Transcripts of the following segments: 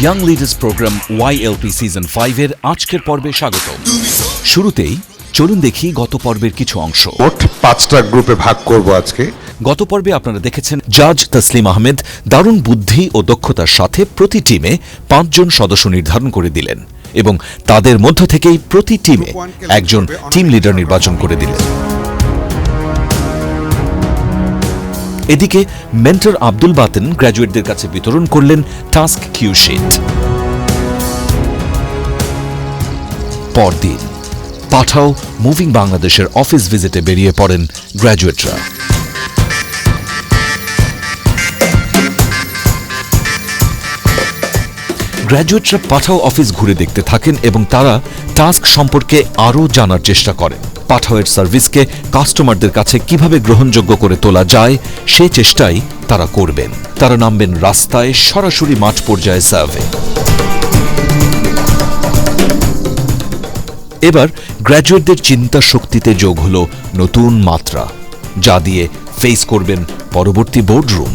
Young leaders programme YLP season 5 এর আজকের পর্বে স্বাগত। শুরুতেই চলুন দেখি গত পর্বের কিছু অংশ। মোট 5টা গ্রুপে ভাগ করব আজকে। গত পর্বে আপনারা দেখেছেন জাজ তসলিম আহমেদ দারুণ বুদ্ধি ও দক্ষতার সাথে প্রতি টিমে 5 জন সদস্য নির্ধারণ করে দিলেন এবং তাদের মধ্য থেকেই প্রতি টিমে একজন টিম লিডার নির্বাচন করে দিলেন। এদিকে মেন্টর আব্দুল বাতেন গ্র্যাজুয়েটদের কাছে বিতরণ করলেন টাস্ক কিউ শিট। পরদিন পাঠাও মুভিং বাংলাদেশের অফিস ভিজিটে বেরিয়ে পড়েন গ্র্যাজুয়েটরা। গ্র্যাজুয়েটরা পাঠাও অফিস ঘুরে দেখতে থাকেন এবং তারা টাস্ক সম্পর্কে আরও জানার চেষ্টা করেন। পাঠাওয়ের সার্ভিসকে কাস্টমারদের কাছে কিভাবে গ্রহণযোগ্য করে তোলা যায় সে চেষ্টাই তারা করবেন। তারা নামবেন রাস্তায়, সরাসরি মাঠ পর্যায়ে সার্ভে। এবার গ্র্যাজুয়েটদের চিন্তা শক্তিতে যোগ হল নতুন মাত্রা, যা দিয়ে ফেস করবেন পরবর্তী বোর্ডরুম।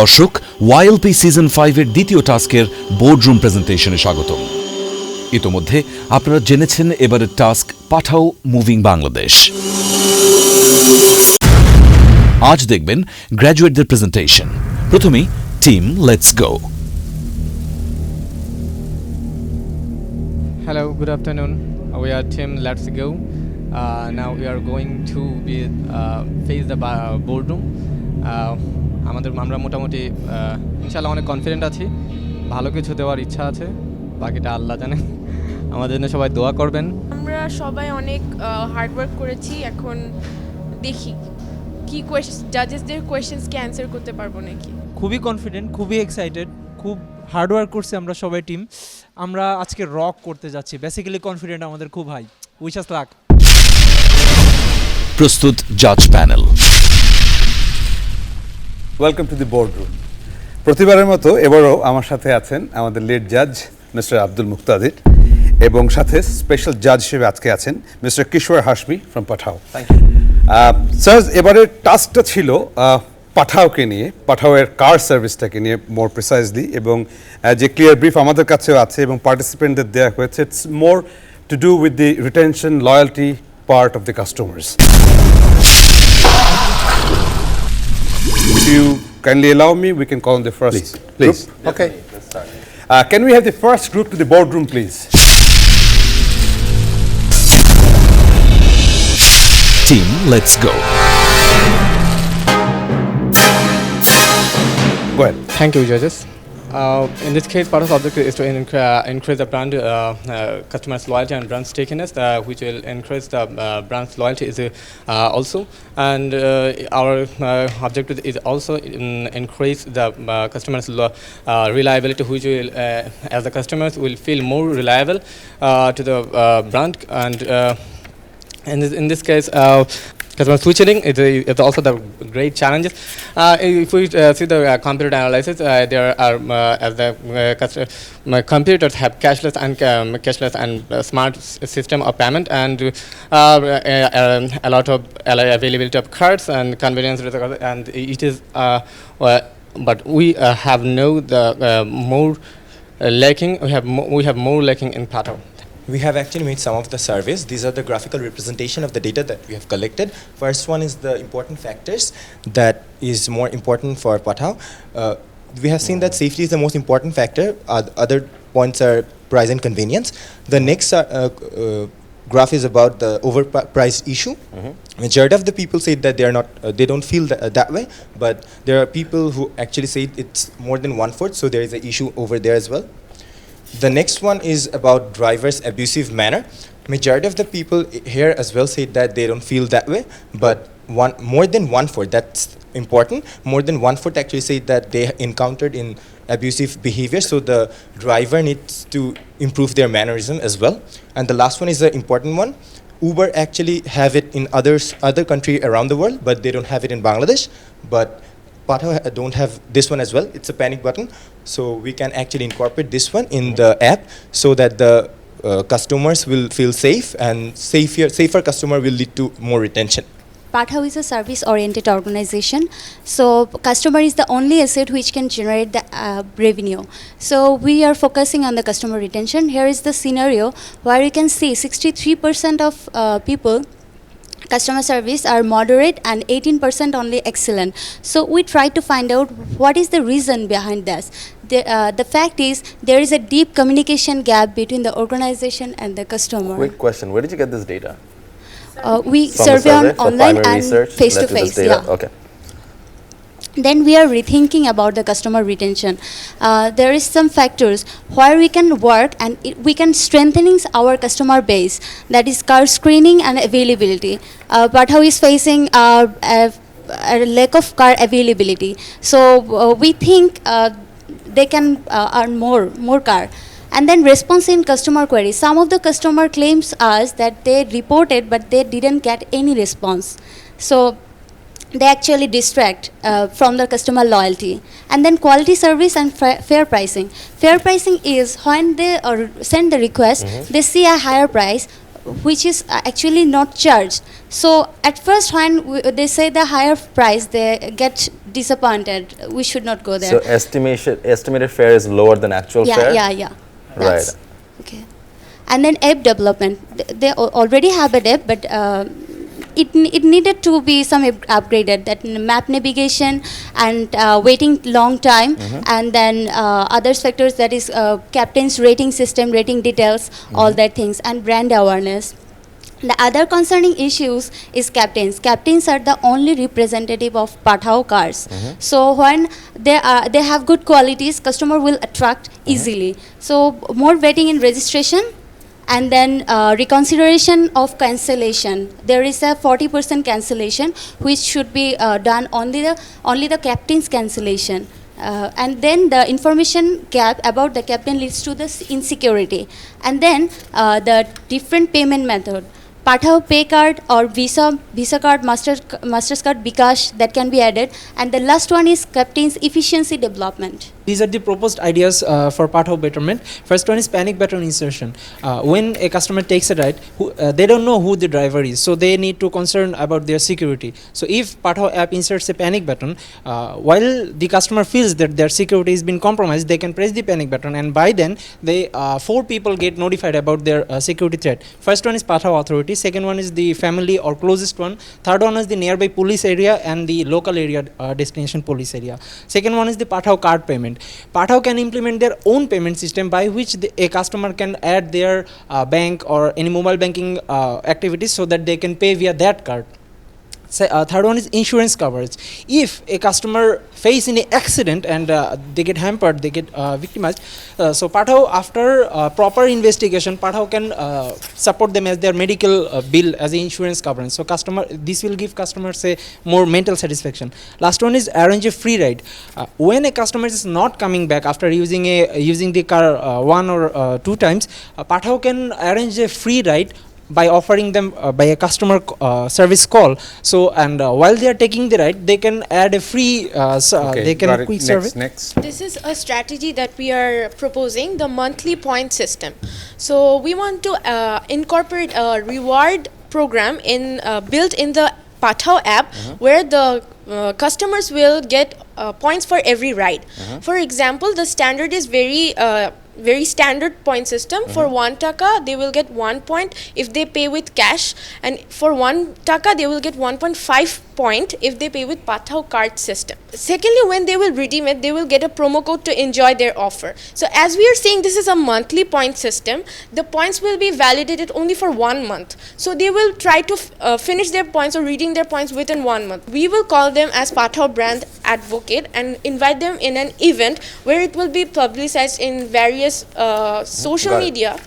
দর্শক, YLP সিজন 5 এর দ্বিতীয় টাস্কের বোর্ডরুম প্রেজেন্টেশনে স্বাগতম। ইতোমধ্যে আপনারা জেনেছেন এবারের টাস্ক পাঠাও মুভিং বাংলাদেশ। আজ দেখবেন গ্র্যাজুয়েটদের প্রেজেন্টেশন। প্রথমেই team let's go. Hello, good afternoon. We are team Let's Go. Now we are going to be face the boardroom. আমরা মোটামুটি ইনশাআল্লাহ অনেক কনফিডেন্ট আছি, ভালো কিছু দেওয়ার ইচ্ছা আছে, বাকিটা আল্লাহ জানে। আমাদের জন্য সবাই দোয়া করবেন। আমরা সবাই অনেক হার্ড ওয়ার্ক করেছি, এখন দেখি কি জাজেসদের কোয়েশ্চেন্সকে অ্যান্সার করতে পারবো নাকি। খুবই কনফিডেন্ট, খুবই এক্সাইটেড, খুব হার্ড ওয়ার্ক করছি আমরা সবাই টিম। আমরা আজকে রক করতে যাচ্ছি, বেসিক্যালি কনফিডেন্ট আমাদের খুব হাই। উইশ আস লাক। প্রস্তুত জাজ panel. Welcome to the boardroom. প্রতিবারের মতো এবারও আমার সাথে আছেন আমাদের লিড জাজ মিস্টার আব্দুল মুক্তাদির, এবং সাথে স্পেশাল জাজ হিসেবে আজকে আছেন mister Kishore Hashmi from Pathao. Sir, এবারের টাস্কটা ছিল পাঠাওকে নিয়ে, পাঠাওয়ের কার সার্ভিসটাকে নিয়ে মোর প্রিসাইজলি, এবং যে ক্লিয়ার ব্রিফ আমাদের কাছেও আছে এবং পার্টিসিপেন্টদের দেওয়া হয়েছে, it's more to do with the retention loyalty part of the customers. If you kindly allow me, we can call on the first group. Okay. Let's start. Can we have the first group to the boardroom, please? Team, let's go. Go ahead. Thank you, judges. In this case, part of the objective is to increase the brand customers' loyalty and brand stickiness, which will increase the brand's loyalty is also, and our objective is also increase the customers' reliability, which will, as the customers will feel more reliable to the brand, and in this case. Customer switching is also the great challenges. If we see the computer analysis, there are as the computers have cashless and smart system of payment, and a lot of availability of cards and convenience, and it is. But we have more lacking. We have more lacking in Pato. We have actually made some of the surveys. These are the graphical representation of the data that we have collected. First one is the important factors that is more important for Pathao. We have seen that safety is the most important factor. Other points are price and convenience. The next graph is about the overpriced issue. Majority of the people say that they are not, they don't feel that way, but there are people who actually say it's more than 1/4, so there is an issue over there as well. The next one is about drivers' abusive manner. Majority of the people here as well say that they don't feel that way, but more than 1/4, that's important. More than 1/4 actually say that they encountered in abusive behavior, so the driver needs to improve their mannerism as well. And the last one is the important one. Uber actually have it in other country around the world, but they don't have it in Bangladesh. But Pathao don't have this one as well. It's a panic button, so we can actually incorporate this one in the app so that the customers will feel safe, and safer customer will lead to more retention. Pathao is a service-oriented organization, so customer is the only asset which can generate the revenue. So we are focusing on the customer retention. Here is the scenario where you can see 63% of people customer service are moderate and 18% only excellent. So we try to find out what is the reason behind this. The fact is there is a deep communication gap between the organization and the customer. Quick question, where did you get this data? We From the survey on survey? So online primary and research face to led this face. data? Yeah. Okay. Then we are rethinking about the customer retention. There is some factors where we can work and we can strengthening our customer base. That is car screening and availability. Pathao is facing a lack of car availability. So we think they can earn more car. And then response in customer queries. Some of the customer claims us that they reported but they didn't get any response. So they actually distract from the customer loyalty. And then quality service and fair pricing. Fair pricing is when they send the request, they see a higher price which is actually not charged. So at first when they say the higher price, they get disappointed. We should not go there. So estimated fare is lower than actual fare? Yeah. That's Right. okay. And then app development. They already have an app, but it needed to be some upgraded. That map navigation and waiting long time, and then other factors, that is captain's rating system, rating details, all that things, and brand awareness. The other concerning issues is captains. Captains are the only representative of Pathao cars. So when they have good qualities, customer will attract easily. So more vetting in registration, and then reconsideration of cancellation. There is a 40% cancellation which should be done only the captain's cancellation. And then the information gap about the captain leads to the insecurity. And then the different payment method. Pathao Pay Card or Visa Card, Master's Card, Bikash, that can be added. And the last one is captain's efficiency development. These are the proposed ideas for Pathao betterment. First one is panic button insertion. When a customer takes a ride, they don't know who the driver is, so they need to concern about their security. So if Pathao app inserts a panic button, while the customer feels that their security has been compromised, they can press the panic button, and by then they 4 people get notified about their security threat. First one is Pathao authority, second one is the family or closest one, third one is the nearby police area and the local area destination police area. Second one is the Pathao card payment. Pathao can implement their own payment system by which a customer can add their bank or any mobile banking activities so that they can pay via that card. Third one is insurance coverage. If a customer face any accident and they get hampered, they get victimized, so Pathao, after proper investigation, Pathao can support them as their medical bill as an insurance coverage. So this will give customers a more mental satisfaction. Last one is arrange a free ride. When a customer is not coming back after using the car 1 or 2 times, Pathao can arrange a free ride by offering them by a customer service call. So and while they are taking the ride, they can add a free they can quick service. Next. This is a strategy that we are proposing, the monthly point system. So we want to incorporate a reward program built in the Pathao app, where the customers will get points for every ride. For example, the standard is very standard point system. For 1 taka they will get 1 point if they pay with cash, and for 1 taka they will get 1.5 point if they pay with Pathao card system. Secondly, when they will redeem it, they will get a promo code to enjoy their offer. So as we are saying, this is a monthly point system. The points will be validated only for 1 month. So they will try to finish their points or redeem their points within 1 month. We will call them as Pathao brand advocate and invite them in an event where it will be publicized in various social media.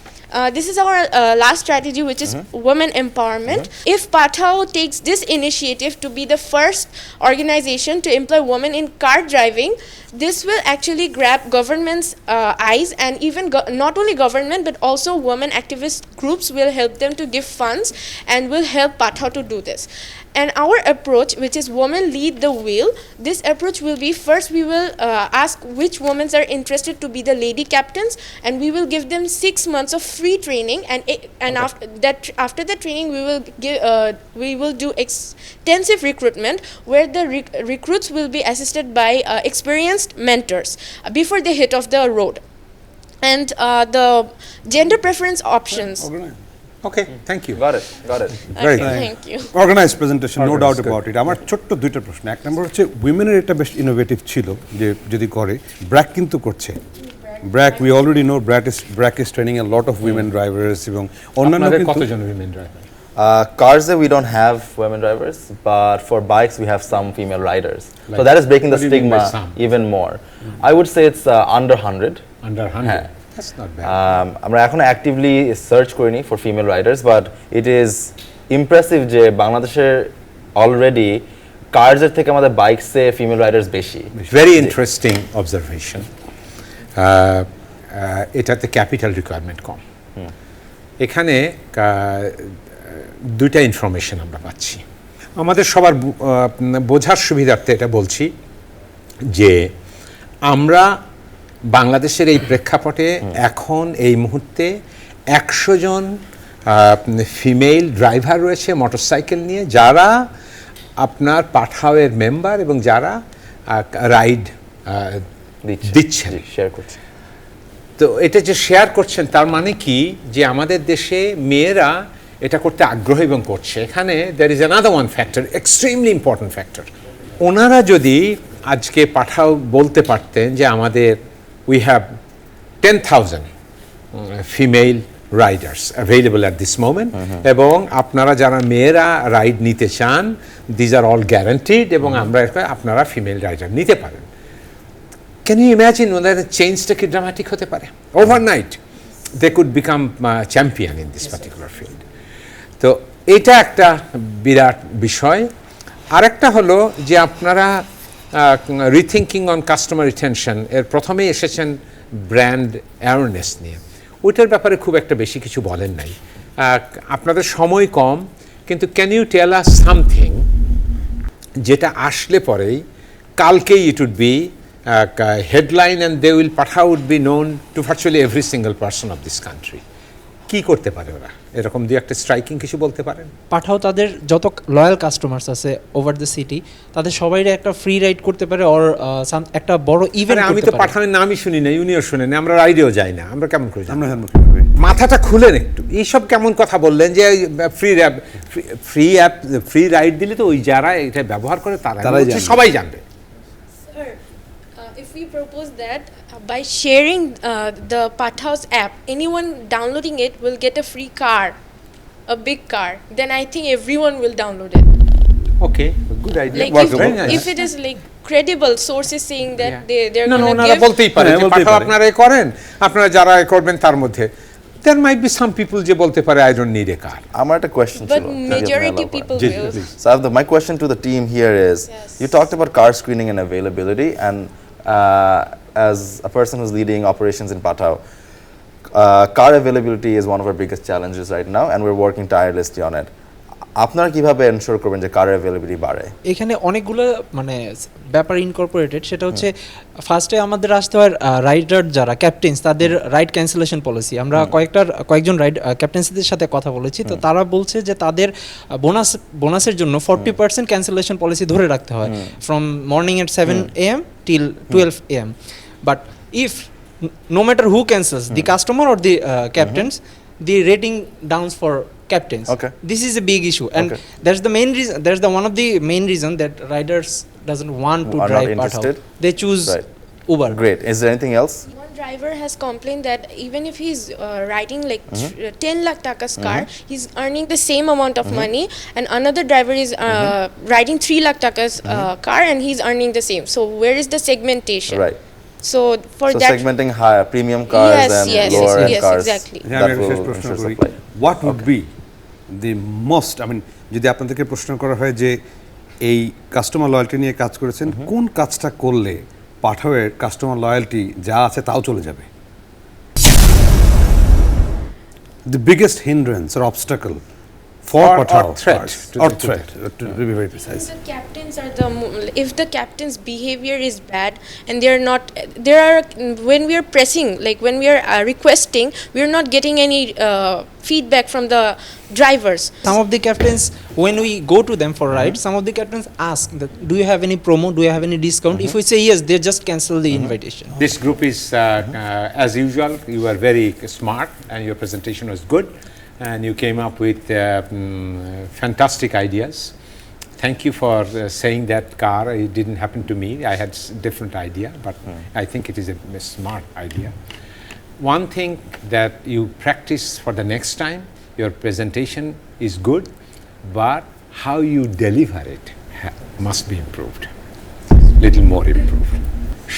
This is our last strategy, which is women empowerment. If Pathao takes this initiative to be the first organization to employ women in car driving, This will actually grab government's eyes, and even not only government but also women activist groups will help them to give funds and will help Pathao to do this. And our approach, which is women lead the wheel, this approach will be, first we will ask which women are interested to be the lady captains, and we will give them 6 months of free training, and after the training we will do extensive recruitment where the recruits will be assisted by experienced mentors before they hit off the road. And the gender preference options. Okay thank you Got it. Very Okay, nice. thank you. Organise presentation no Organized, doubt good. About it. আমার ছোট্ট দুইটা প্রশ্ন। এক নম্বর হচ্ছে উইমেনের এটা বেশ innovative ছিল যে যদি করে, ব্র্যাক কিন্তু করছে। BRAC we already know BRAC is training a lot of women drivers এবং অন্যান্য আপনাদের কিন্তু কতজন women driver? Cars we don't have women drivers, but for bikes we have some female riders. So that is breaking the what do you mean by stigma some? even more. I would say it's under 100. Under 100? হ্যাঁ। That's not bad. আমরা এখনো actively search করিনি for female Riders, but it is impressive যে বাংলাদেশের already কার্সের থেকে আমাদের বাইকসে female Riders বেশি। Very interesting observation. এটাতে ক্যাপিটাল রিকোয়ারমেন্ট কম। এখানে দুইটা ইনফরমেশন আমরা পাচ্ছি। আমাদের সবার বোঝার সুবিধার্থে এটা বলছি যে আমরা বাংলাদেশের এই প্রেক্ষাপটে এখন এই মুহূর্তে 100 জন ফিমেল ড্রাইভার রয়েছে মোটরসাইকেল নিয়ে, যারা আপনার পাঠাওয়ের মেম্বার এবং যারা রাইড দিচ্ছেন, শেয়ার করছি। তো এটা যে শেয়ার করছেন তার মানে কি যে আমাদের দেশে মেয়েরা এটা করতে আগ্রহ এবং করছে। এখানে there is another one factor, extremely important factor. ওনারা যদি আজকে পাঠাও বলতে পারতেন যে আমাদের we have 10,000 female riders available at this moment, এবং আপনারা যারা মেয়েরা রাইড নিতে চান these are all guaranteed, এবং আমরা আপনারা ফিমেল রাইডার নিতে পারেন। Can you imagine ওদের চেঞ্জটা কি ড্রামাটিক হতে পারে? Overnight they could become champion in this particular field. তো এটা একটা বিরাট বিষয়। আরেকটা হলো যে আপনারা রিথিঙ্কিং অন কাস্টমার রিটেনশন এর প্রথমেই এসেছেন ব্র্যান্ড অ্যাওয়ারনেস নিয়ে, ওইটার ব্যাপারে খুব একটা বেশি কিছু বলেন নাই। আপনাদের সময় কম, কিন্তু can you tell us something যেটা আসলে পরেই কালকেই it would be headline and they will পাঠাও would be known to virtually every single person of this country. কী করতে পারে ওরা? এরকম দিয়ে একটা স্ট্রাইকিং কিছু বলতে পারেন? পাঠাও তাদের যত লয়াল কাস্টমার্স আছে ওভার দ্য সিটি, তাদের সবাইরে একটা ফ্রি রাইড করতে পারে, অর একটা বড় ইভেন্ট। আমি তো পাঠানের নামই শুনি না, ইউনিয়ন শুনি না, আমরা রাইডেও যাই না, আমরা কেমন করে আমরা জানবো কিভাবে? মাথাটা খুলেন একটু। এইসব কেমন কথা বললেন যে ফ্রি রাইড দিলে তো ওই যারা এটা ব্যবহার করে তারাই সবাই জানবে। If we propose that by sharing the Pathao's app, anyone downloading it will get a free car, a big car, then I think everyone will download it. Okay, good idea. Like if it is like credible sources saying that they're না, going to ওনারা give. বলতেই পারে যে পাঠাও আপনারা করেন, আপনারা যারা করবেন তার মধ্যে there might be some people যে বলতে পারে I don't need a car. আমার একটা কোয়েশ্চেন ছিল। But majority people will. So my question to the team here is, you talked about car screening and availability, and as a person who's leading operations in Pathao, car availability is one of our biggest challenges right now, and we're working tirelessly on it. আপনারা কিভাবে ensure করবেন যে কারের availability বাড়ে? এখানে অনেকগুলো মানে ব্যাপার ইনকর্পোরেটেড। সেটা হচ্ছে ফার্স্টে আমাদের আসতে হয় রাইডার যারা ক্যাপ্টেন্স, তাদের রাইড ক্যান্সেলেশন পলিসি। আমরা কয়েকজন রাইড ক্যাপ্টেন্সিদের সাথে কথা বলেছি, তো তারা বলছে যে তাদের বোনাসের জন্য 40% ক্যান্সেলেশন পলিসি ধরে রাখতে হয় from morning at 7 AM till 12 AM, but if no matter who cancels, the customer or the captains, the rating downs for captains. Okay. This is a big issue, and that's the main reason. There's the one of the main reason that riders doesn't want to Are not drive interested? Pathao. They choose Uber. Great. Is there anything else? One driver has complained that even if he's riding like 10 lakh taka's car, he's earning the same amount of money, and another driver is riding 3 lakh taka's car and he's earning the same. So where is the segmentation? Right. So for So that, segmenting higher premium cars and lower end yes, cars. exactly. হ্যাঁ, আমি একটা শেষ প্রশ্ন করি। What would be the most, I mean যদি আপনাদেরকে প্রশ্ন করা হয় যে এই কাস্টমার লয়্যালটি নিয়ে কাজ করেছেন, কোন কাজটা করলে পাঠাওয়ের কাস্টমার লয়্যালটি যা আছে তাও চলে যাবে? The biggest hindrance or obstacle for Or Pathao threat cars, to or the- threat, to be very precise. The captains are if the captain's behavior is bad and they are not, there are, when we are pressing, like when we are requesting, we are not getting any feedback from the drivers. Some of the captains, when we go to them for ride, some of the captains ask that, do you have any promo, do you have any discount? If we say yes, they just cancel the invitation. This group is, as usual, you are very smart and your presentation was good and you came up with fantastic ideas. Thank you for saying that car. It didn't happen to me. I had different idea, but I think it is a smart idea. One thing that you practice for the next time, your presentation is good, but how you deliver it must be improved. Little more improved,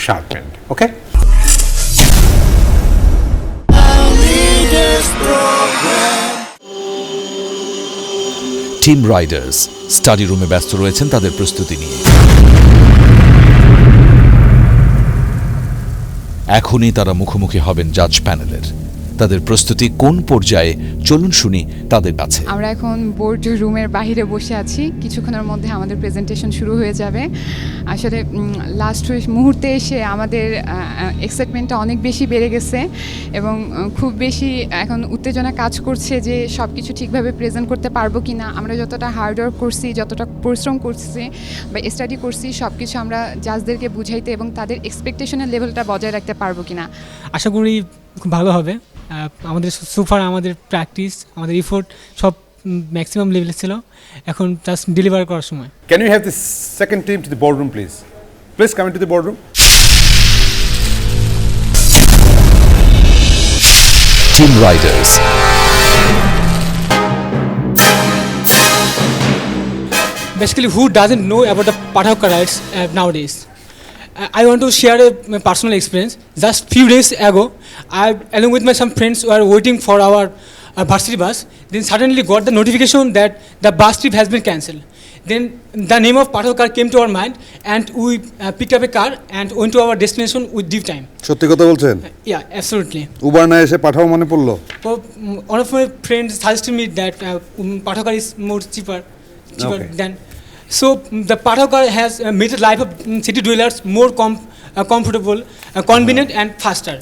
sharpened. Okay? Team Riders study রুমে ব্যস্ত রয়েছেন তাদের প্রস্তুতি নিয়ে। এখনই তারা মুখোমুখি হবেন জাজ প্যানেলের। তাদের প্রস্তুতি কোন পর্যায়ে চলুন শুনি তাদের কাছে। আমরা এখন বোর্ড রুমের বাইরে বসে আছি, কিছুক্ষণের মধ্যে আমাদের প্রেজেন্টেশন শুরু হয়ে যাবে। আসলে লাস্ট মুহূর্তে এসে আমাদের এক্সাইটমেন্টটা অনেক বেশি বেড়ে গেছে এবং খুব বেশি এখন উত্তেজনা কাজ করছে যে সব কিছু ঠিকভাবে প্রেজেন্ট করতে পারবো কি না। আমরা যতটা হার্ডওয়ার্ক করছি, যতটা পরিশ্রম করছি বা স্টাডি করছি, সব কিছু আমরা জাজদেরকে বুঝাইতে এবং তাদের এক্সপেকটেশনের লেভেলটা বজায় রাখতে পারবো কি না। আশা করি খুব ভালো হবে। আমাদের সুপার, আমাদের প্র্যাকটিস, আমাদের ইফোর্ট সব ম্যাক্সিমাম লেভেলে ছিল, এখন জাস্ট ডেলিভার করার সময়। Can you have the second team to the boardroom, please? Please come into the boardroom. Team Riders Basically, who doesn't know about the Pathao car rides nowadays? I want to share a personal experience. Just few days ago, I, along with my some friends, were waiting for our varsity bus. Then suddenly got the notification that the bus trip has been cancelled. Then the name of Pathao car came to our mind, and we picked up a car and went to our destination with due time. সত্যি কথা বলছেন? Yeah, absolutely. Uber না এসে পাঠাও মনে পড়লো? So, one of my friends suggested me that Pathao car is more cheaper Okay. than. So the Pathao car has made the life of city dwellers more comfortable, convenient and faster.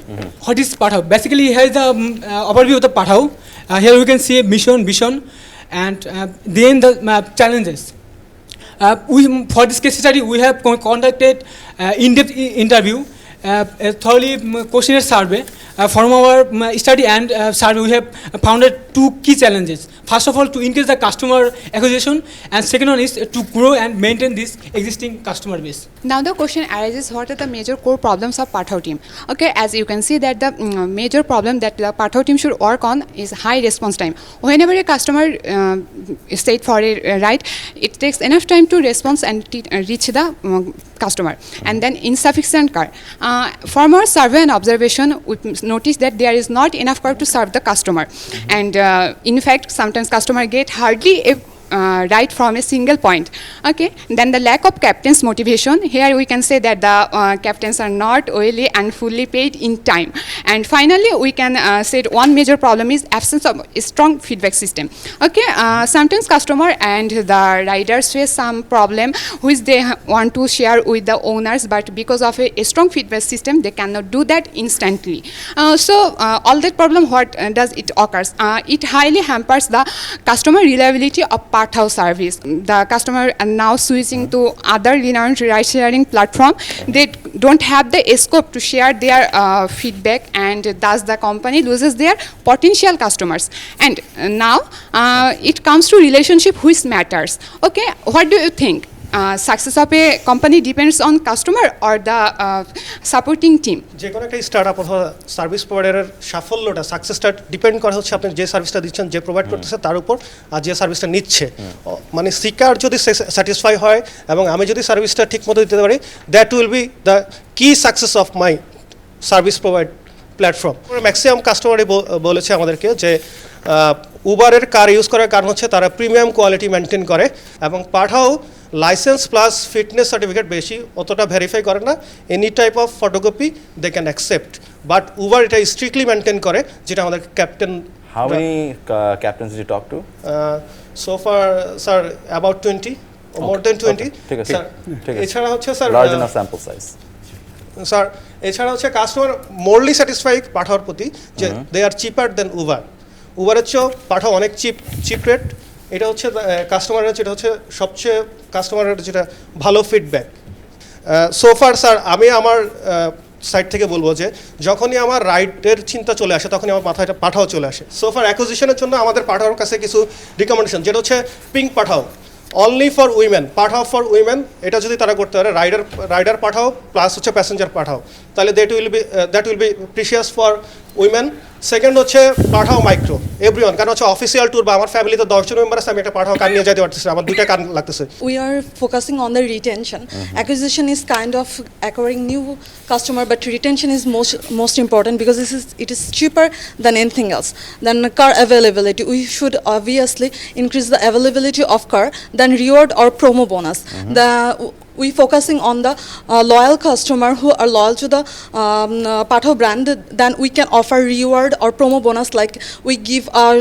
What is Pathao? Basically, here is the overview of the Pathao. Here we can see mission, vision, and then the challenges. For this case study, we have conducted in-depth interview, a thoroughly questionnaire survey. From our study and survey, we have found two key challenges. First of all, to increase the customer acquisition, and second one is to grow and maintain this existing customer base. Now the question arises, what are the major core problems of Pathao team? Okay, as you can see that the major problem that the Pathao team should work on is high response time. Whenever a customer is stayed for a ride, it takes enough time to respond and reach the customer, and then insufficient car. From our survey and observation, we noticed that there is not enough car to serve the customer, and in fact sometimes customer get hardly a right from a single point. Okay, then the lack of captain's motivation. Here we can say that the captains are not really and fully paid in time. And finally, we can say one major problem is absence of a strong feedback system. Okay, sometimes customer and the riders face some problem which they want to share with the owners, but because of a strong feedback system, they cannot do that instantly. So all that problem, what does it occurs? It highly hampers the customer reliability of Pathao service. The customer are now switching to other renowned ride-sharing platform. They don't have the scope to share their feedback, and thus the company loses their potential customers. And now it comes to relationship which matters. Okay, what do you think? Success of a company depends on customer or the supporting team? যে কোনো একটা startup অথবা service প্রোভাইডারের সাফল্যটা, সাকসেসটা depend করা হচ্ছে আপনি যে সার্ভিসটা দিচ্ছেন, যে প্রোভাইড করতেছে তার উপর, আর যে সার্ভিসটা নিচ্ছে। মানে সিকার যদি স্যাটিসফাই হয় এবং আমি যদি সার্ভিসটা ঠিকমতো দিতে পারি, that will be the key success of my service provide platform. Maximum কাস্টমারই বলেছে আমাদেরকে যে উবারের কার ইউজ করার কারণ হচ্ছে তারা প্রিমিয়াম কোয়ালিটি মেনটেন করে, এবং Pathao licence plus fitness certificate বেশি অতটা ভেরিফাই করে না, any type of photocopy they can accept, but Uber এটা স্ট্রিক্টলি মেনটেন করে, যেটা আমাদের captain. How many captains did you talk to? So far, sir, about 20 or more than 20. ঠিক আছে, স্যার ঠিক আছে। এছাড়া হচ্ছে sir Large enough sample size. Sir এছাড়া হচ্ছে কাস্টমার মোরলি স্যাটিসফাই পাঠাওয়ার প্রতি, যে দে আর চিপার দেন উবার। উবারের চেয়েও পাঠাও অনেক চিপ রেট, এটা হচ্ছে কাস্টমারের, যেটা হচ্ছে সবচেয়ে কাস্টমারের যেটা ভালো ফিডব্যাক। সোফার স্যার আমি আমার সাইড থেকে বলবো যে যখনই আমার রাইডের চিন্তা চলে আসে তখনই আমার মাথায় পাঠাও চলে আসে। সোফার অ্যাকুইজিশনের জন্য আমাদের পাঠাওয়ার কাছে কিছু রিকমেন্ডেশন, যেটা হচ্ছে pink Pathao, only for women, Pathao for women, এটা যদি তারা করতে পারে, রাইডার পাঠাও প্লাস হচ্ছে প্যাসেঞ্জার পাঠাও, তাহলে that will B precious for women. Second হচ্ছে পাঠাও মাইক্রো এভরিওয়ান, কারণ হচ্ছে অফিসিয়াল ট্যুর বা আমার ফ্যামিলিতে 10 জন মেম্বার আছে, আমি একটা পাঠাও কান নিয়ে যেতে পারতেছি, আমার 2টা কান লাগতেছে। We are focusing on the retention. Acquisition is kind of acquiring new customer, but retention is most important because it is cheaper than anything else. Then car availability, we should obviously increase the availability of car, then reward or promo bonus. We focusing on the loyal customer who are loyal to the Pathao brand, then we can offer reward or promo bonus, like we give our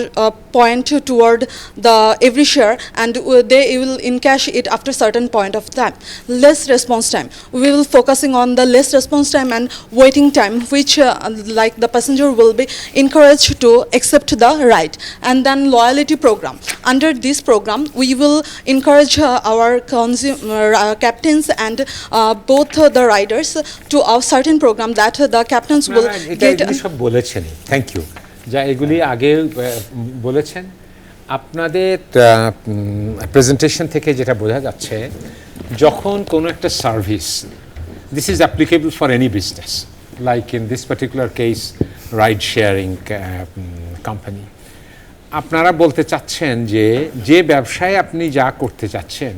point toward the every share, and they will encash it after certain point of time. Less response time, we will focusing on the less response time and waiting time, which like the passenger will be encouraged to accept the ride. And then loyalty program, under this program we will encourage our consumer captains and both the riders to a certain program that the captains will get. এগুলি সব বলেছেন, thank you, যা এগুলি আগে বলেছেন। আপনাদের presentation থেকে যেটা বোঝা যাচ্ছে, যখন কোনো একটা service, this is applicable for any business, like in this particular case ride sharing company, আপনারা বলতে চাচ্ছেন যে ব্যবসায় আপনি যা করতে চাচ্ছেন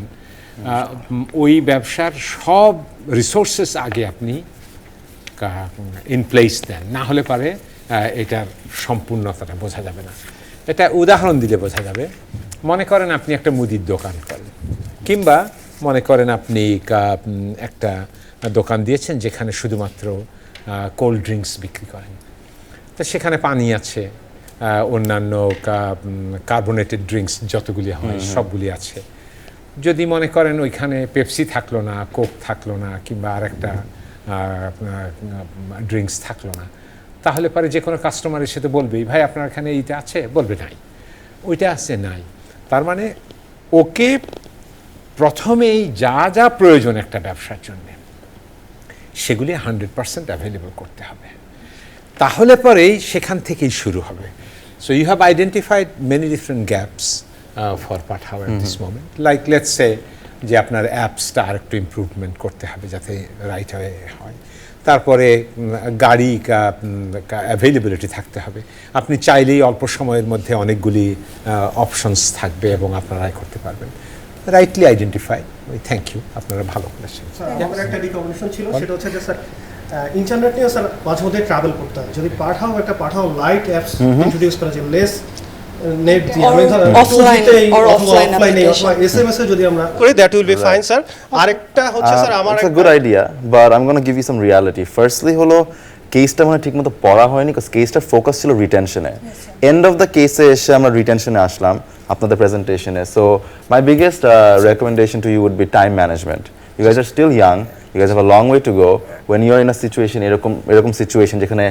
ওই ব্যবসার সব রিসোর্সেস আগে আপনি ইন প্লেস দেন, না হলে পারে এটার সম্পূর্ণতাটা বোঝা যাবে না। এটা উদাহরণ দিলে বোঝা যাবে। মনে করেন আপনি একটা মুদির দোকান করেন, কিংবা মনে করেন আপনি একটা দোকান দিয়েছেন যেখানে শুধুমাত্র কোল্ড ড্রিঙ্কস বিক্রি করেন, তো সেখানে পানি আছে, অন্যান্য কার্বোনেটেড ড্রিঙ্কস যতগুলি হয় সবগুলি আছে। যদি মনে করেন ওইখানে পেপসি থাকলো না, কোক থাকলো না, কিংবা আর একটা ড্রিঙ্কস থাকলো না, তাহলে পরে যে কোনো কাস্টমার এসে তো বলবেই, ভাই আপনার এখানে এইটা আছে, বলবে নাই, ওইটা আছে নাই। তার মানে ওকে প্রথমেই যা যা প্রয়োজন একটা ব্যবসার জন্য সেগুলি 100% অ্যাভেলেবল করতে হবে, তাহলে পরেই সেখান থেকেই শুরু হবে। So you have identified many different gaps for Pathao at this moment, like let's say যে আপনার অ্যাপসটা আর একটু ইমপ্রুভমেন্ট করতে হবে যাতে রাইট হয়, তারপরে গাড়ি অ্যাভেলেবিলিটি থাকতে হবে, আপনি চাইলেই অল্প সময়ের মধ্যে অনেকগুলি অপশনস থাকবে এবং আপনারা করতে পারবেন। রাইটলি আইডেন্টিফাই, থ্যাংক ইউ, আপনারা ভালো করেছেন। আমার একটা রিকমেন্ডেশন ছিল, সেটা হচ্ছে যে স্যার ইন্টারনেট নিয়ে স্যার মাঝে মধ্যে ট্রাভেল করতে হয়, যদি পাঠাও লাইট অ্যাপস ইন্ট্রোডিউস করা যায়, লেস নেট দিয়ে অফলাইনে অথবা এসএমএস এ যদি আমরা করি, that will be fine sir. আরেকটা হচ্ছে স্যার আমার একটা good idea, but I am gonna give you some reality. Firstly হলো কেসটা মানে ঠিকমতো পড়া হয়নি, বিকজ কেসটার ফোকাস ছিল রিটেনশনে। এন্ড অফ দ্য কেসে এসে আমরা রিটেনশনে আসলাম আপনাদের প্রেজেন্টেশনে। So my biggest recommendation to you would be time management. You guys are still young, you guys have a long way to go. When you are in a situation এরকম situation যেখানে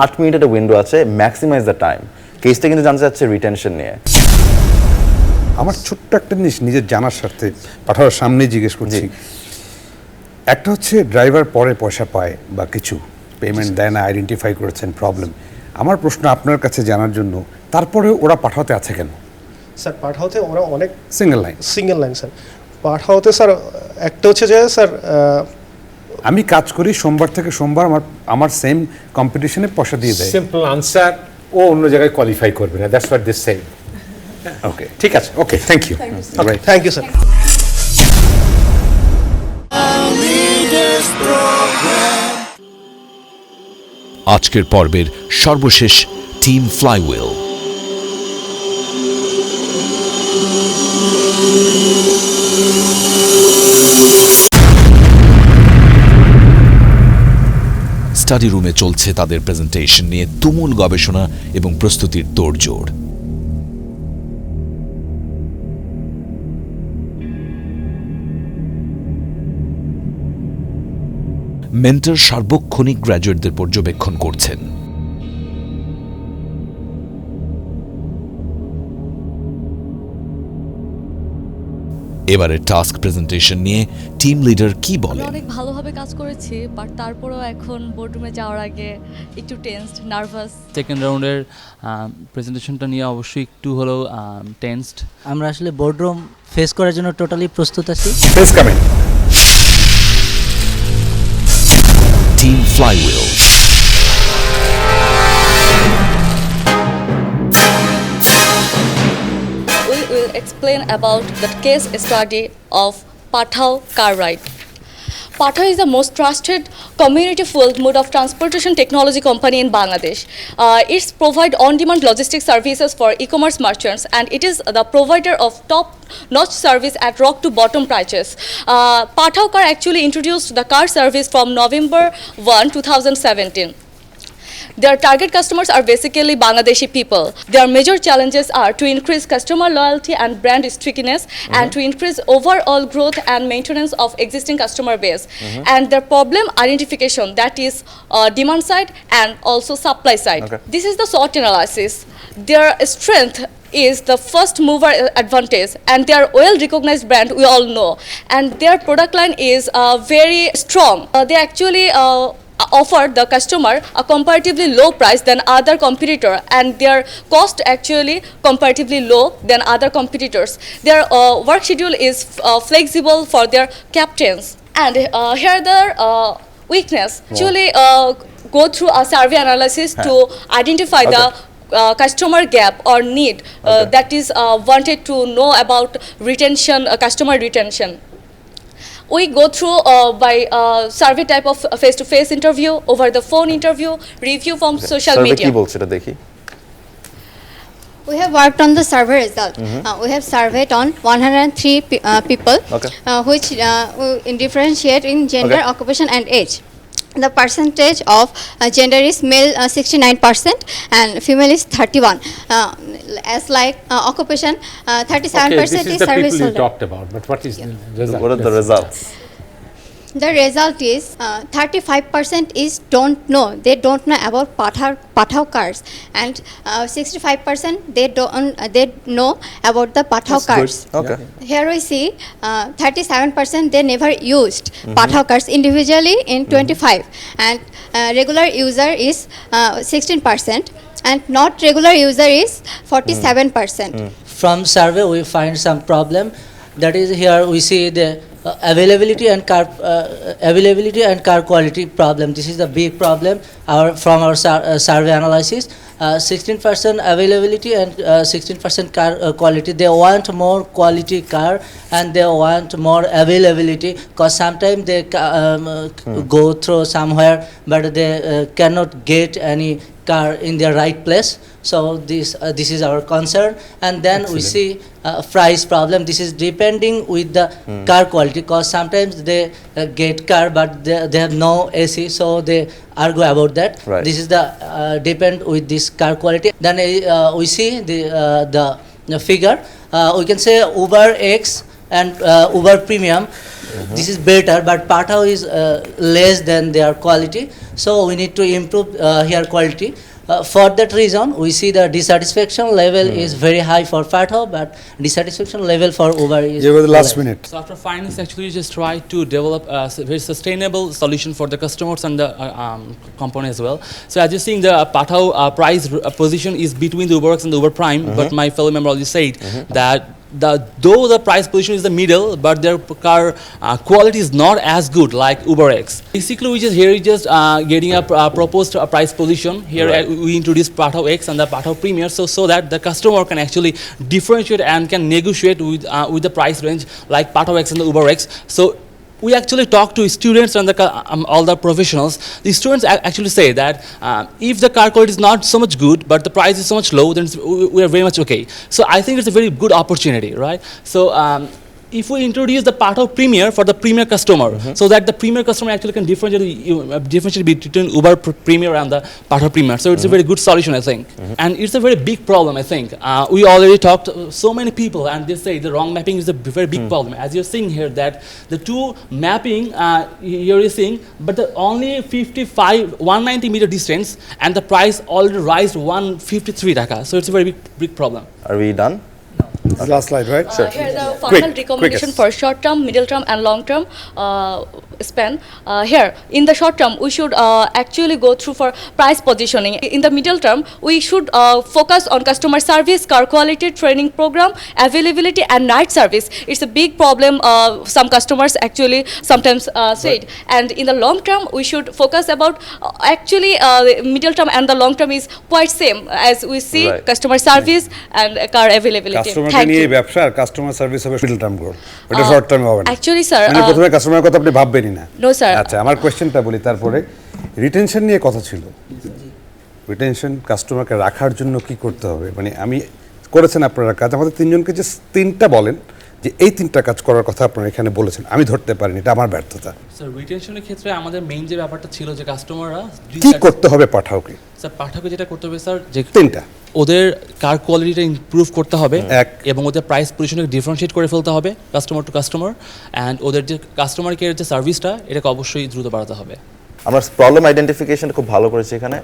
8 মিনিটের একটা উইন্ডো আছে, maximise the time. কেসটা কিন্তু জানতে চাচ্ছে retention নিয়ে। আমার ছোট্ট একটা জিনিস নিজের জানার স্বার্থে পাঠাওয়ার সামনে জিজ্ঞেস করছি। একটা হচ্ছে ড্রাইভার পরে পয়সা পায় বা কিছু পেমেন্ট দেয় না, আইডেন্টিফাই করেছেন প্রবলেম। আমার প্রশ্ন আপনার কাছে জানার জন্য, তারপরে ওরা পাঠাওতে আছে কেন? স্যার পাঠাওতে ওরা অনেক সিঙ্গেল লাইন স্যার পাঠাওতে স্যার একটা হচ্ছে যে স্যার আমি কাজ করি সোমবার থেকে সোমবার, আমার সেম কম্পিটিশনে পয়সা দিয়ে দেয়। সিম্পল আনসার, ও অন্য জায়গায় কোয়ালিফাই করবে না, that's what they say. Okay, ঠিক আছে, okay, thank you, thank you sir. আজকের পর্বের সর্বশেষ টিম ফ্লাইহুইল। স্টাডি রুমে চলছে তাদের প্রেজেন্টেশন নিয়ে তুমুল গবেষণা এবং প্রস্তুতির তোড়জোড়। মেন্টর সার্বক্ষণিক গ্র্যাজুয়েটদের পর্যবেক্ষণ করছেন। এবারে টাস্ক প্রেজেন্টেশন নিয়ে টিম লিডার কি বলেন? অনেক ভালোভাবে কাজ করেছি, বাট তারপরেও এখন বোর্ডরুমে যাওয়ার আগে একটু টেনসড, নার্ভাস। সেকেন্ড রাউন্ডের প্রেজেন্টেশনটা নিয়ে অবশ্যই একটু হলেও টেনসড। আমরা আসলে বোর্ডরুম ফেস করার জন্য টোটালি প্রস্তুত আছি। Face coming. Team flywheel. We will explain about the case study of Pathao car ride. Pathao is the most trusted community-fueled mode of transportation technology company in Bangladesh. It's provide on-demand logistics services for e-commerce merchants, and it is the provider of top-notch service at rock-to-bottom prices. Pathao car actually introduced the car service from November 1, 2017. Their target customers are basically Bangladeshi people. Their major challenges are to increase customer loyalty and brand stickiness, and to increase overall growth and maintenance of existing customer base. And their problem identification, that is demand side and also supply side. This is the SWOT analysis. Their strength is the first mover advantage, and they are well recognized brand, we all know, and their product line is very strong. They actually offer the customer a comparatively low price than other competitor, and their cost actually comparatively low than other competitors. Their work schedule is flexible for their captains, and here their weakness actually go through a survey analysis to identify the customer gap or need that is wanted to know about retention, customer retention. We go through by survey type of face-to-face interview, over the phone interview, review from social media. কি বলছে এটা দেখি। We have worked on the survey result. We have surveyed on 103 people, which we differentiate in gender, occupation, and age. The percentage of gender is male 69% and female is 31. As like occupation, 37% this is is the service people you holder. talked about, but what is the result? What are the results? The result is 35% is don't know. They don't know about Pathao cars, and 65% they know about the Pathao cars. Okay. Here we see 37% they never used Pathao cars individually in 25, and regular user is 16%, and not regular user is 47%. From survey we find some problem. That is, here we see the availability and car quality problem. This is the big problem from our survey analysis. 16% availability and 16% car quality. They want more quality car and they want more availability, because sometimes they go through somewhere but they cannot get any car in their right place. So this is our concern. And then we see price problem. This is depending with the car quality, because sometimes they get car but they have no AC, so they argue about that. This is the depend with this car quality. Then we see the figure. We can say Uber X and Uber Premium. This is better, but Pathao is less than their quality, so we need to improve here quality. For that reason, we see the dissatisfaction level is very high for Pathao, but dissatisfaction level for Uber is You were the last minute. So after findings, actually we just try to develop a very sustainable solution for the customers and the company as well. So as you're seeing, the Pathao price position is between the UberX and the Uber Prime, but my fellow member already said that though the price position is the middle, but their car quality is not as good like UberX. Basically, we just here is just getting a proposed price position. Here we introduce Pathao X and the Pathao Premier, so that the customer can actually differentiate and can negotiate with the price range like Pathao X and the UberX. So we actually talk to students and all the professionals. The students actually say that if the car quality is not so much good, but the price is so much low, then we are very much okay. So I think it's a very good opportunity, right? So if we introduce the Pathao Premier for the Premier customer, so that the Premier customer actually can differentiate between Uber Premier and the Pathao Premier. So it's a very good solution, I think. And it's a very big problem, I think. We already talked to so many people, and they say the wrong mapping is a very big problem. As you're seeing here, that the two mapping here is seeing, but the only 190 meter distance, and the price already rise 153 taka. So it's a very big problem. Are we done? Last slide, right? Sure. Here's a final recommendation for short term, middle term, and long term span. Here, in the short term, we should actually go through for price positioning. In the middle term, we should focus on customer service, car quality, training program, availability, and night service. It's a big problem. Some customers actually sometimes said. And in the long term, we should focus about actually middle term and the long term is quite same as we see customer service and car availability. নিয়ে ব্যবসা customer service হবে middle term growth, ওটা short টার্মে হবে না। Actually sir মানে প্রথমে কাস্টমারের কথা আপনি ভাববেনই না। No sir. আচ্ছা, আমার কোশ্চেনটা বলি, তারপরে রিটেনশন নিয়ে কথা ছিল। রিটেনশন কাস্টমারকে রাখার জন্য কি করতে হবে, মানে আমি করেছেন আপনারা কাজ, আমাদের তিনজনকে যে তিনটা বলেন যে এই তিনটা কাজ করার কথা আপনারা এখানে বলেছেন, আমি ধরতে পারিনি, এটা আমার ব্যর্থতা। স্যার রিটেনশনের ক্ষেত্রে আমাদের মেইন যে ব্যাপারটা ছিল যে কাস্টমাররা কি করতে হবে পাঠাওকে? স্যার পাঠাওকে যেটা করতে হবে স্যার, যে তিনটা, ওদের কার কোয়ালিটিটা ইমপ্রুভ করতে হবে এবং ওদের প্রাইস পজিশনকে ডিফারেন্সিয়েট করে ফেলতে হবে কাস্টমার টু কাস্টমার, অ্যান্ড ওদের যে কাস্টমার কেয়ারের যে সার্ভিসটা এটাকে অবশ্যই দ্রুত বাড়াতে হবে। আমরা প্রবলেম আইডেন্টিফিকেশন খুব ভালো করেছি এখানে,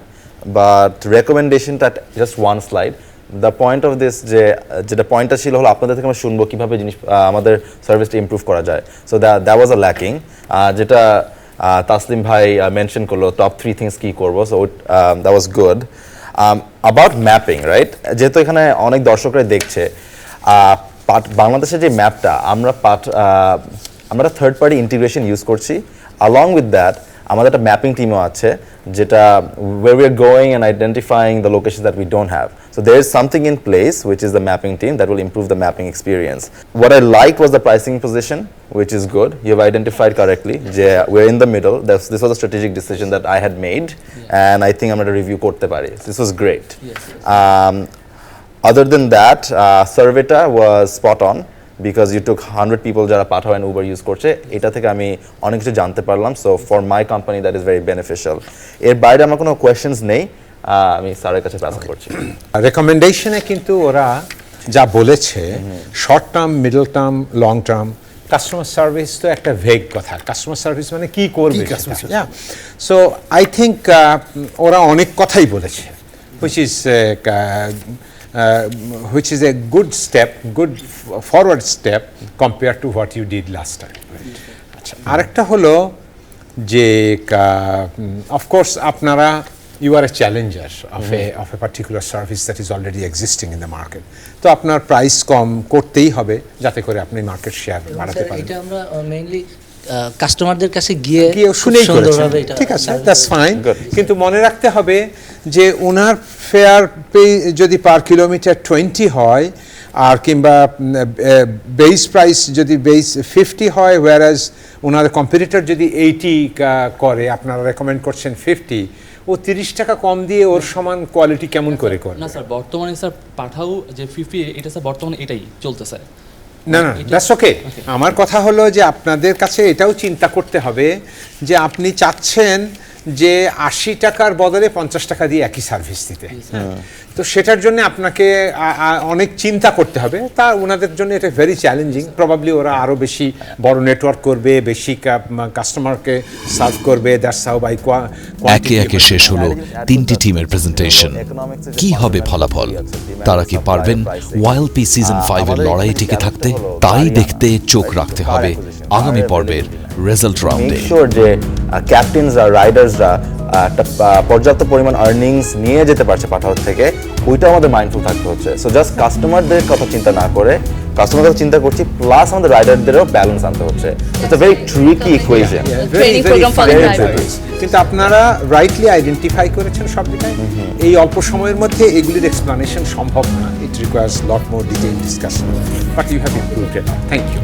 বাট রেকমেন্ডেশনটা just one slide. The point of this যেটা পয়েন্টটা ছিল হলো আপনাদের থেকে আমরা শুনবো কীভাবে আমাদের সার্ভিসটা ইমপ্রুভ করা যায়। So that was a lacking, যেটা তাসলিম ভাই মেনশন করলো টপ 3 থিংস কী করবো। So that was good. About mapping, right, যেহেতু এখানে অনেক দর্শকরা দেখছে, বাংলাদেশের যে ম্যাপটা আমরা থার্ড পার্টি ইন্টিগ্রেশন ইউজ করছি। along with that আমাদের একটা ম্যাপিং টিমও আছে যেটা where we are going and identifying the locations that we don't have. So there is something in place which is the mapping team that will improve the mapping experience. What I liked was the pricing position, which is good. You have identified correctly. We're in the middle. This was a strategic decision that I had made, and I think I'm going to review korte pari. This was great. Other than that, surveyta was spot on, because you took 100 people যারা Pathao and Uber use করছে, এটা থেকে আমি অনেক কিছু জানতে পারলাম। So for my company that is very beneficial. এর বাইরে আমার কোনো কোয়েশ্চেনস নেই, আমি স্যারের কাছে প্রেজেন্ট করছি। রেকমেন্ডেশনে কিন্তু ওরা যা বলেছে, short term, middle term, long term, customer service তো একটা ভেগ কথা। কাস্টমার সার্ভিস মানে কি করবে, সো আই থিঙ্ক ওরা অনেক কথাই বলেছে, which is a good step, good forward step compared to what you did last time. আচ্ছা, আরেকটা হলো যে of course আপনারা you are a challenger of a particular service that is already existing in the market. তো আপনার price কম করতেই হবে যাতে করে আপনি মার্কেট শেয়ার বাড়াতে পারেন। এটা আমরা মেইনলি কাস্টমারদের কাছে গিয়ে শুনেই করেছেন, ঠিক আছে, দ্যাটস ফাইন। কিন্তু মনে রাখতে হবে যে ওনার ফেয়ার পে যদি পার কিলোমিটার 20 হয়, আর কিংবা বেস প্রাইস যদি বেস 50 হয়, ওয়ারাজ ওনার কম্পিটিটর যদি 80 করে, আপনারা রেকমেন্ড করছেন 50, ও 30 টাকা কম দিয়ে ওর সমান কোয়ালিটি কেমন করে করে? না স্যার, বর্তমানে স্যার পাঠাও যে 50, এটা স্যার বর্তমানে এটাই চলতেছে। না, দ্যাটস ওকে। আমার কথা হলো যে আপনাদের কাছে এটাও চিন্তা করতে হবে যে আপনি চাচ্ছেন যে 80 টাকার বদলে 50 টাকা দিয়ে একই সার্ভিস দিতে, তো সেটার জন্য আপনাকে অনেক চিন্তা করতে হবে। তা ওনাদের জন্য এটা ভেরি চ্যালেঞ্জিং। প্রবাবলি ওরা আরও বেশি বড় নেটওয়ার্ক করবে, বেশি কাস্টমারকে সার্ভ করবে। দ্যাটস হাউ বাই একে একে শেষ হলো 3টি টিমের প্রেজেন্টেশন। কি হবে ফলাফল? তারা কি পারবেন YLP সিজন 5 এর লড়াই টিকে থাকতে? তাই দেখতে চোখ রাখতে হবে আগামী পর্বের রেজাল্ট রাউন্ডে। যে ক্যাপ্টেন্স আর রাইডার্সরা একটা পর্যাপ্ত পরিমাণ আর্নিংস নিয়ে যেতে পারছে পাঠাও থেকে, ওইটা আমাদের মাইন্ডফুল থাকতে হচ্ছে। সো জাস্ট কাস্টমারদের কথা চিন্তা না করে কাস্টমারদের কথা চিন্তা করছি, প্লাস আমাদের রাইডারদেরও ব্যালেন্স আনতে হচ্ছে। It's a very tricky equation. কিন্তু আপনারা রাইটলি আইডেন্টিফাই করেছেন সব দিকে। এই অল্প সময়ের মধ্যে এগুলির এক্সপ্লানেশন সম্ভব না। It requires lot more detail discussion, but you have improved it. Thank you.